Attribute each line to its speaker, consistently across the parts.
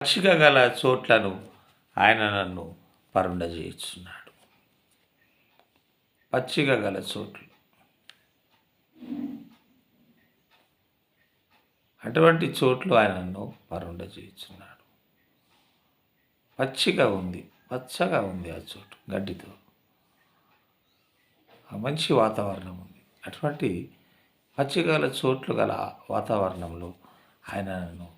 Speaker 1: పచ్చిక గల చోట్లను ఆయన నన్ను పరుండజేయుచున్నాడు. పచ్చిక గల చోట్లు, అటువంటి చోట్లు ఆయన నన్ను పరుండజేయుచున్నాడు. పచ్చిగా ఉంది, పచ్చగా ఉంది ఆ చోటు, గడ్డితో మంచి వాతావరణం ఉంది. అటువంటి పచ్చిగల చోట్లు గల వాతావరణంలో ఆయన నన్ను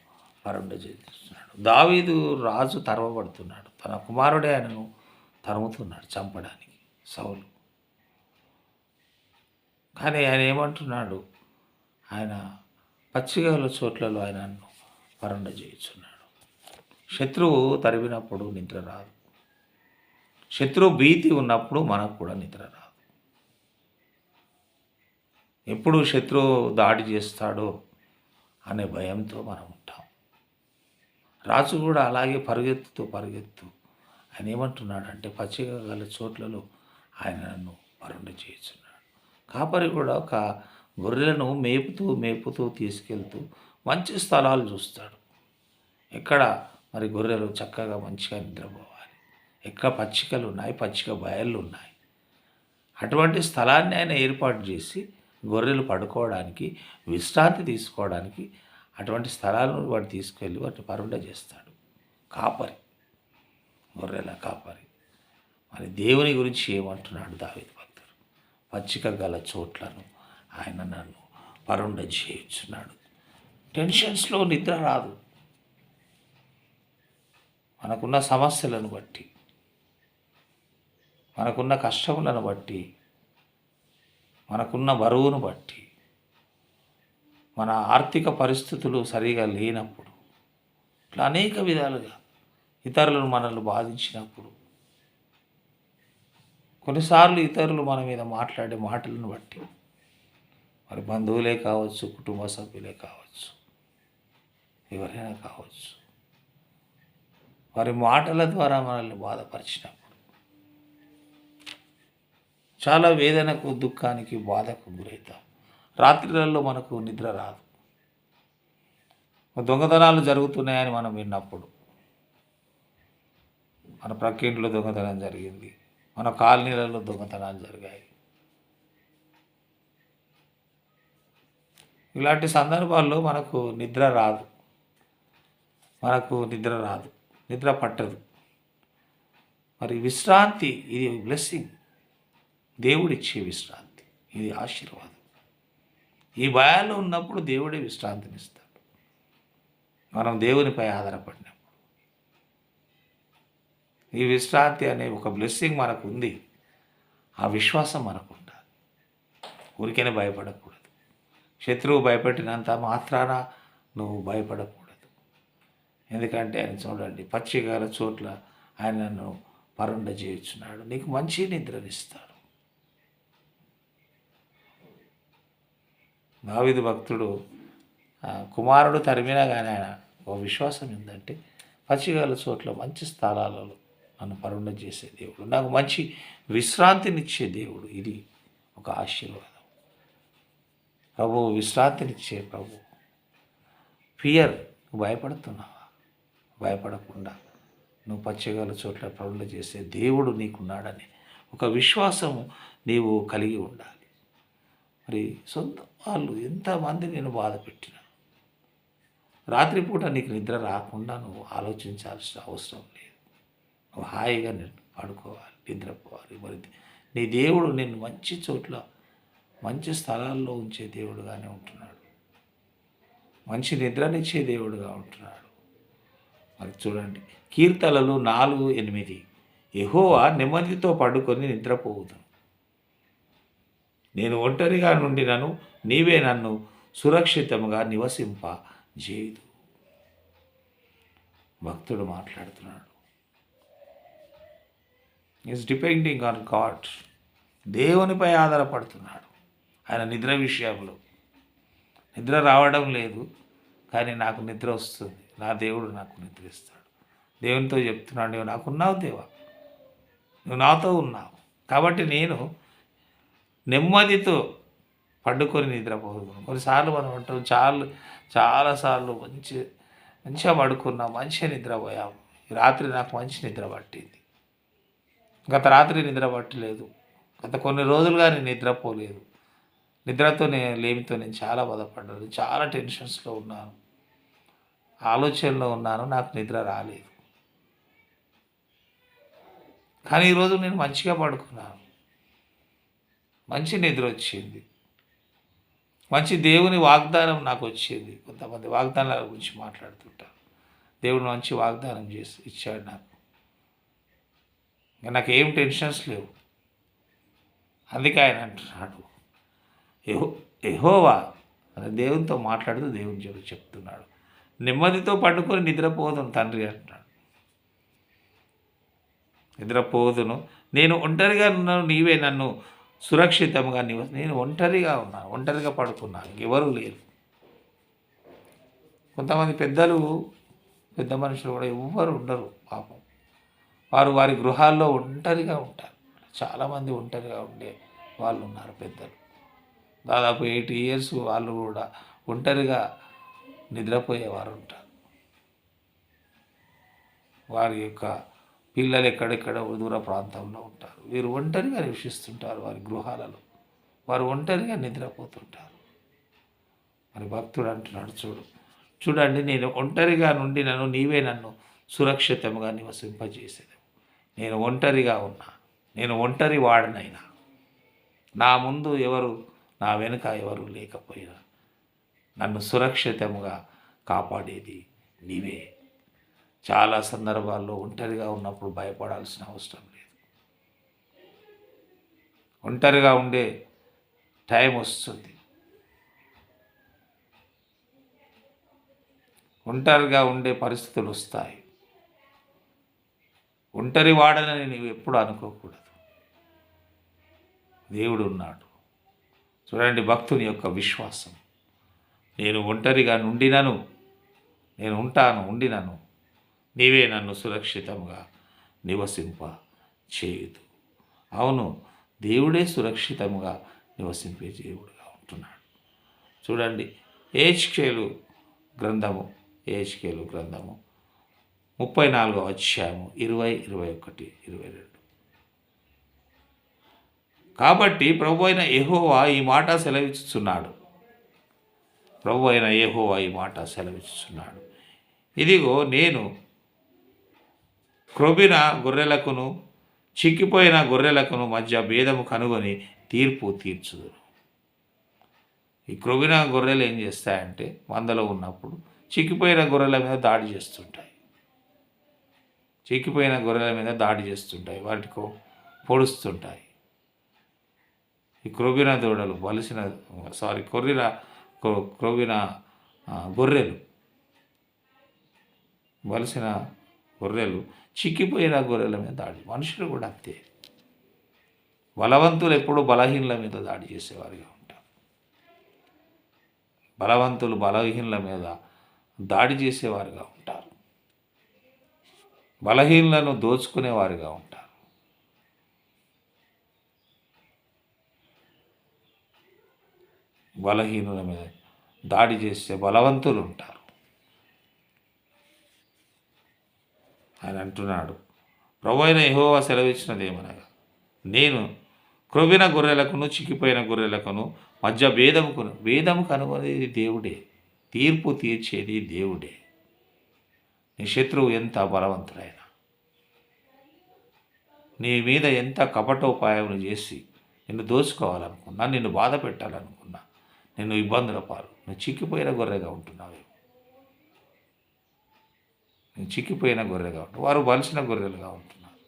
Speaker 1: పరుండజేస్తున్నాడు. దావీదు రాజు తరవబడుతున్నాడు. తన కుమారుడే ఆయనను తరుముతున్నాడు చంపడానికి, సౌలు. కానీ ఆయన ఏమంటున్నాడు? ఆయన పచ్చిగల చోట్లలో ఆయన నన్ను పరుండజేయుచున్నాడు. శత్రువు తరిమినప్పుడు నిద్ర రాదు. శత్రువు భీతి ఉన్నప్పుడు మనకు కూడా నిద్ర రాదు. ఎప్పుడు శత్రువు దాడి చేస్తాడో అనే భయంతో మనం ఉంటాం. రాజు కూడా అలాగే పరుగెత్తు ఆయన ఏమంటున్నాడంటే పచ్చిక గల చోట్లలో ఆయన నన్ను పరుండ చేస్తున్నాడు. కాపరి కూడా ఒక గొర్రెలను మేపుతూ తీసుకెళ్తూ మంచి స్థలాలు చూస్తాడు. ఎక్కడ మరి గొర్రెలు చక్కగా మంచిగా నిద్రపోవాలి, ఎక్కడ పచ్చికలు ఉన్నాయి, పచ్చిక బయళ్ళు ఉన్నాయి, అటువంటి స్థలాన్ని ఆయన ఏర్పాటు చేసి గొర్రెలు పడుకోవడానికి, విశ్రాంతి తీసుకోవడానికి అటువంటి స్థలాలను వాడు తీసుకెళ్ళి వాటిని పరుండ చేస్తాడు. కాపరి, గొర్రెల కాపరి. మరి దేవుని గురించి ఏమంటున్నాడు దావీదు భక్తుడు? పచ్చిక గల చోట్లను ఆయన నన్ను పరుండ చేయుచున్నాడు. టెన్షన్స్లో నిద్ర రాదు. మనకున్న సమస్యలను బట్టి, మనకున్న కష్టములను బట్టి, మనకున్న బరువును బట్టి, మన ఆర్థిక పరిస్థితులు సరిగా లేనప్పుడు, ఇట్లా అనేక విధాలుగా ఇతరులను మనల్ని బాధించినప్పుడు, కొన్నిసార్లు ఇతరులు మన మీద మాట్లాడే మాటలను బట్టి, మరి బంధువులే కావచ్చు, కుటుంబ సభ్యులే కావచ్చు, ఎవరైనా కావచ్చు, వారి మాటల ద్వారా మనల్ని బాధపరిచినప్పుడు చాలా వేదనకు, దుఃఖానికి, బాధకు గురవుతాం. రాత్రులలో మనకు నిద్ర రాదు. దొంగతనాలు జరుగుతున్నాయని మనం విన్నప్పుడు, మన ప్రక్కింట్లో దొంగతనం జరిగింది, మన కాలనీలలో దొంగతనాలు జరిగాయి. ఇలాంటి సందర్భాల్లో మనకు నిద్ర రాదు, నిద్ర పట్టదు. మరి విశ్రాంతి, ఇది బ్లెస్సింగ్, దేవుడిచ్చే విశ్రాంతి, ఇది ఆశీర్వాదం. ఈ భయాల్లో ఉన్నప్పుడు దేవుడే విశ్రాంతినిస్తాడు. మనం దేవునిపై ఆధారపడినప్పుడు ఈ విశ్రాంతి అనే ఒక బ్లెస్సింగ్ మనకు ఉంది. ఆ విశ్వాసం మనకు ఉండాలి. ఊరికైనా భయపడకూడదు. శత్రువు భయపెట్టినంత మాత్రాన నువ్వు భయపడకూడదు. ఎందుకంటే ఆయన చూడండి, పచ్చిగల చోట్ల ఆయన నన్ను పరుండ చేయుచున్నాడు. నీకు మంచి నిద్రనిస్తాడు. దావీదు భక్తుడు కుమారుడు తరిమినా కానీ ఆయన ఒక విశ్వాసం ఏంటంటే పచ్చిగల చోట్ల మంచి స్థలాలలో నన్ను పరుండ చేసే దేవుడు, నాకు మంచి విశ్రాంతినిచ్చే దేవుడు. ఇది ఒక ఆశీర్వాదం. ప్రభు విశ్రాంతినిచ్చే ప్రభు. ఫియర్, నువ్వు భయపడుతున్నావా? భయపడకుండా నువ్వు పచ్చిగల చోట్ల పరుండ చేసే దేవుడు నీకున్నాడని ఒక విశ్వాసము నీవు కలిగి ఉండాలి. మరి సొంత వాళ్ళు ఎంతమంది నేను బాధ పెట్టినా, రాత్రిపూట నీకు నిద్ర రాకుండా నువ్వు ఆలోచించాల్సిన అవసరం లేదు. నువ్వు హాయిగా పడుకోవాలి, నిద్రపోవాలి. మరి నీ దేవుడు నిన్ను మంచి చోట్ల, మంచి స్థలాల్లో ఉంచే దేవుడుగానే ఉంటున్నాడు. మంచి నిద్రనిచ్చే దేవుడుగా ఉంటున్నాడు. మరి చూడండి, కీర్తనలు 4:8, యెహోవా నెమ్మదితో పడుకొని నిద్రపోవుదును. నేను ఒంటరిగా నుండినను, నీవే నన్ను సురక్షితంగా నివసింపజేయుదు. భక్తుడు మాట్లాడుతున్నాడు. Is depending on God. దేవునిపై ఆధారపడుతున్నాడు. ఆయన నిద్ర విషయంలో నిద్ర రావడం లేదు, కానీ నాకు నిద్ర వస్తుంది. నా దేవుడు నాకు నిద్ర ఇస్తాడు. దేవునితో చెప్తున్నాడు, నువ్వు నాకున్నావు దేవా, నువ్వు నాతో ఉన్నావు, కాబట్టి నేను నెమ్మదితో పడుకొని నిద్రపోదు. కొన్నిసార్లు మనం అంటాం, చాలాసార్లు మంచి మంచిగా పడుకున్నాం, మంచిగా నిద్రపోయాం. ఈ రాత్రి నాకు మంచి నిద్ర పట్టింది. గత రాత్రి నిద్ర పట్టలేదు. గత కొన్ని రోజులుగా నేను నిద్రపోలేదు. నిద్రతో లేమితో నేను చాలా బాధపడ్డాను. చాలా టెన్షన్స్లో ఉన్నాను, ఆలోచనలో ఉన్నాను. నాకు నిద్ర రాలేదు. కానీ ఈరోజు నేను మంచిగా పడుకున్నాను, మంచి నిద్ర వచ్చింది, మంచి దేవుని వాగ్దానం నాకు వచ్చింది. కొంతమంది వాగ్దానాల గురించి మాట్లాడుతుంటారు. దేవుడు మంచి వాగ్దానం చేసి ఇచ్చాడు నాకు. ఇంకా నాకు ఏం టెన్షన్స్ లేవు. అందుకే ఆయన అంటున్నాడు, యెహోవా అని దేవునితో మాట్లాడుతూ దేవుని చెప్తున్నాడు, నెమ్మదితో పడుకొని నిద్రపోదును తండ్రి అంటున్నాడు. నిద్రపోదును, నేను ఒంటరిగా ఉన్నాను, నీవే నన్ను సురక్షితంగా నేను ఒంటరిగా ఉన్నాను, ఒంటరిగా పడుకున్నాను, ఎవరు లేరు. కొంతమంది పెద్ద మనుషులు కూడా ఎవ్వరు ఉండరు పాపం. వారు వారి గృహాల్లో ఒంటరిగా ఉంటారు. చాలామంది ఒంటరిగా ఉండే వాళ్ళు ఉన్నారు. పెద్దలు దాదాపు 80 years వాళ్ళు కూడా ఒంటరిగా నిద్రపోయేవారు ఉంటారు. వారి యొక్క పిల్లలు ఎక్కడెక్కడ దూర ప్రాంతంలో ఉంటారు. వీరు ఒంటరిగా నివసిస్తుంటారు వారి గృహాలలో. వారు ఒంటరిగా నిద్రపోతుంటారు. మరి భక్తుడు అంటున్నాడు, చూడండి నేను ఒంటరిగా నుండి నీవే నన్ను సురక్షితంగా నివసింపజేసేది. నేను ఒంటరిగా ఉన్నా, నేను ఒంటరి వాడనైనా, నా ముందు ఎవరు నా వెనుక ఎవరు లేకపోయినా నన్ను సురక్షితంగా కాపాడేది నీవే. చాలా సందర్భాల్లో ఒంటరిగా ఉన్నప్పుడు భయపడాల్సిన అవసరం లేదు. ఒంటరిగా ఉండే టైం వస్తుంది. ఒంటరిగా ఉండే పరిస్థితులు వస్తాయి. ఒంటరి వాడనని నీవు ఎప్పుడు అనుకోకూడదు. దేవుడు ఉన్నాడు. చూడండి భక్తుని యొక్క విశ్వాసం. నేను ఒంటరిగా నేను ఉండినను నీవే నన్ను సురక్షితంగా నివసింప చేయుదు. అవును, దేవుడే సురక్షితంగా నివసింపే దేవుడుగా ఉంటున్నాడు. చూడండి యెహెజ్కేలు గ్రంథము 34వ అధ్యాయము 20, 21, 22. కాబట్టి ప్రభువైన యెహోవా ఈ మాట సెలవిస్తున్నాడు, ఇదిగో నేను క్రొవ్విన గొర్రెలకును చిక్కిపోయిన గొర్రెలకును మధ్య భేదము కనుగొని తీర్పు తీర్చుదును. ఈ క్రొవ్విన గొర్రెలు ఏం చేస్తాయంటే మందలో ఉన్నప్పుడు చిక్కిపోయిన గొర్రెల మీద దాడి చేస్తుంటాయి. వాటికి పొడుస్తుంటాయి. ఈ క్రొవ్విన దూడలు క్రొవ్విన గొర్రెలు చిక్కిపోయిన గొర్రెల మీద దాడి. మనుషులు కూడా అంతే. బలవంతులు ఎప్పుడు బలహీనుల మీద దాడి చేసేవారిగా ఉంటారు. బలవంతులు బలహీనుల మీద దాడి చేసేవారుగా ఉంటారు. బలహీనులను దోచుకునేవారుగా ఉంటారు. బలహీనుల మీద దాడి చేసే బలవంతులు ఉంటారు. ఆయన అంటున్నాడు, ప్రభువైన యెహోవా సెలవిచ్చినదేమనగా, నేను క్రొవ్విన గొర్రెలకును చిక్కిపోయిన గొర్రెలకును మధ్య భేదము కనుగొనేది దేవుడే, తీర్పు తీర్చేది దేవుడే. నీ శత్రువు ఎంత బలవంతుడైనా, నీ మీద ఎంత కపటోపాయములు చేసి నిన్ను దోచుకోవాలనుకున్నా, నిన్ను బాధ పెట్టాలనుకున్నా, నిన్ను ఇబ్బందుల పాలు, నువ్వు చిక్కిపోయిన గొర్రెగా ఉంటున్నావు. వారు బలిసిన గొర్రెలుగా ఉంటున్నారు.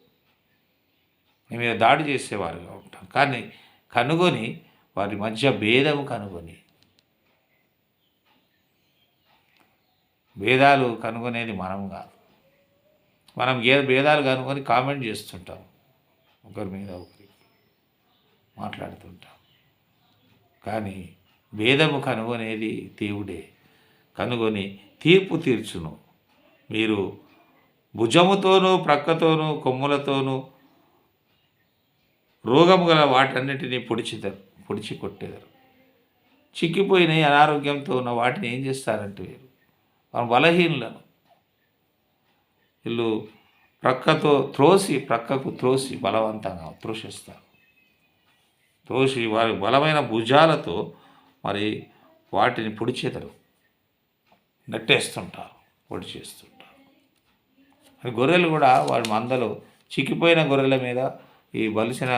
Speaker 1: నీ మీద దాడి చేసేవారుగా ఉంటారు. కానీ కనుగొని వారి మధ్య భేదము కనుగొని, భేదాలు కనుగొనేది మనం కాదు. మనం భేదాలు కనుగొని కామెంట్ చేస్తుంటాం, ఒకరి మీద ఒకరికి మాట్లాడుతుంటాం. కానీ భేదము కనుగొనేది దేవుడే. కనుగొని తీర్పు తీర్చును. మీరు భుజముతోనూ ప్రక్కతోనూ కొమ్ములతోనూ రోగము గల వాటన్నిటినీ పొడిచి కొట్టేదారు. చిక్కిపోయిన అనారోగ్యంతో ఉన్న వాటిని ఏం చేస్తారంటే, మనం బలహీనులను వీళ్ళు ప్రక్కకు త్రోసి బలవంతంగా త్రోసిస్తారు. త్రోసి వారి బలమైన భుజాలతో మరి వాటిని పొడి చేతలు నెట్టేస్తుంటారు, పొడి చేస్తుంటారు. గొర్రెలు కూడా వాడి మందలో చిక్కిపోయిన గొర్రెల మీద ఈ బలిసిన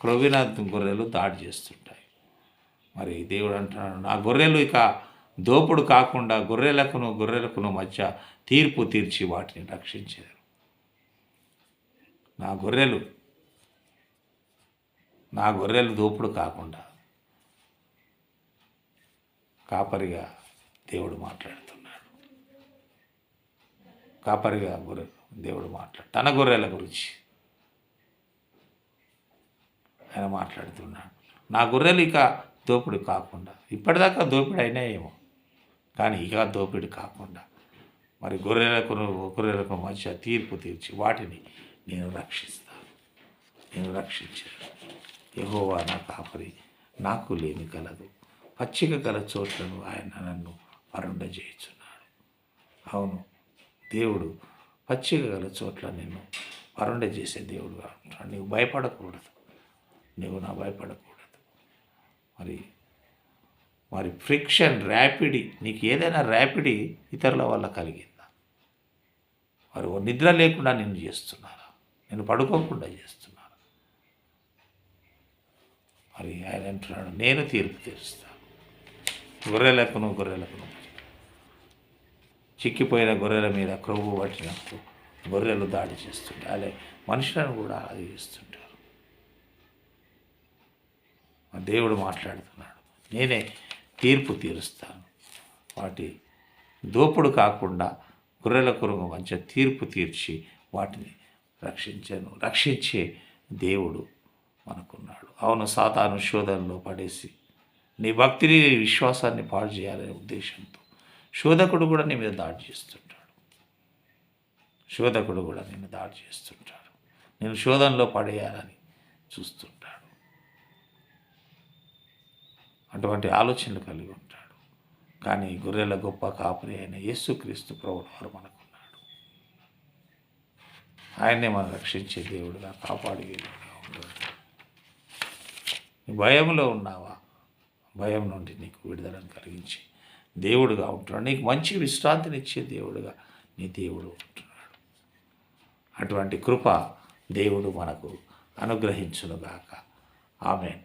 Speaker 1: క్రొవ్విన గొర్రెలు దాడి చేస్తుంటాయి. మరి దేవుడు అంటున్నాడు, నా గొర్రెలు ఇక దోపుడు కాకుండా గొర్రెలకును మధ్య తీర్పు తీర్చి వాటిని రక్షించారు. నా గొర్రెలు దోపుడు కాకుండా కాపరిగా దేవుడు మాట్లాడుతున్నాడు. కాపరిగా దేవుడు తన గొర్రెల గురించి ఆయన మాట్లాడుతున్నాడు. నా గొర్రెలు ఇక దోపిడి కాకుండా, ఇప్పటిదాకా దోపిడి అయినా ఏమో, కానీ ఇక దోపిడి కాకుండా మరి గొర్రెలకు మధ్య తీర్పు తీర్చి వాటిని నేను రక్షించాను. యెహోవా నా కాపరి, నాకు లేమి కలదు. పచ్చిక గల చోట్లను ఆయన నన్ను పరుండజేయుచున్నాడు. అవును, దేవుడు పచ్చిక గల చోట్ల నిన్ను పరుండజేసే దేవుడుగా ఉంటాడు. నీవు భయపడకూడదు, నా భయపడకూడదు. మరి ఫ్రిక్షన్, ర్యాపిడి, నీకు ఏదైనా ర్యాపిడి ఇతరుల వల్ల కలిగిందా? మరి నిద్ర లేకుండా నిన్ను చేస్తున్నారా? నేను పడుకోకుండా చేస్తున్నారా? మరి ఆయన అంటున్నాడు, నేను తీర్పు తీరుస్తాను. గొర్రెలకును చిక్కిపోయిన గొర్రెల మీద క్రొవ్వు పట్టినప్పుడు గొర్రెలు దాడి చేస్తుంటాయి. అలాగే మనుషులను కూడా అది చేస్తుంటారు. దేవుడు మాట్లాడుతున్నాడు, నేనే తీర్పు తీరుస్తాను. వాటి దోపుడు కాకుండా గొర్రెల కొరకు మంచి తీర్పు తీర్చి వాటిని రక్షించే దేవుడు మనకున్నాడు. అవును, సాతాను శోధనలో పడేసి నీ భక్తిని, విశ్వాసాన్ని పాడు చేయాలనే ఉద్దేశంతో శోధకుడు కూడా నీ మీద దాడి చేస్తుంటాడు. నేను శోధనలో పడేయాలని చూస్తుంటాడు. అటువంటి ఆలోచనలు కలిగి ఉంటాడు. కానీ గొర్రెల గొప్ప కాపరి అయిన యేసుక్రీస్తు ప్రభువు వారు మనకున్నాడు. ఆయన్నే మనం రక్షించే దేవుడుగా, కాపాడే దేవుడుగా ఉంటాడు. నీ భయంలో ఉన్నావా? భయం నుండి నీకు విడుదలను కలిగించి దేవుడుగా ఉంటున్నాడు. నీకు మంచి విశ్రాంతినిచ్చే దేవుడుగా నీ దేవుడు ఉంటున్నాడు. అటువంటి కృప దేవుడు మనకు అనుగ్రహించునుగాక. ఆమేన్.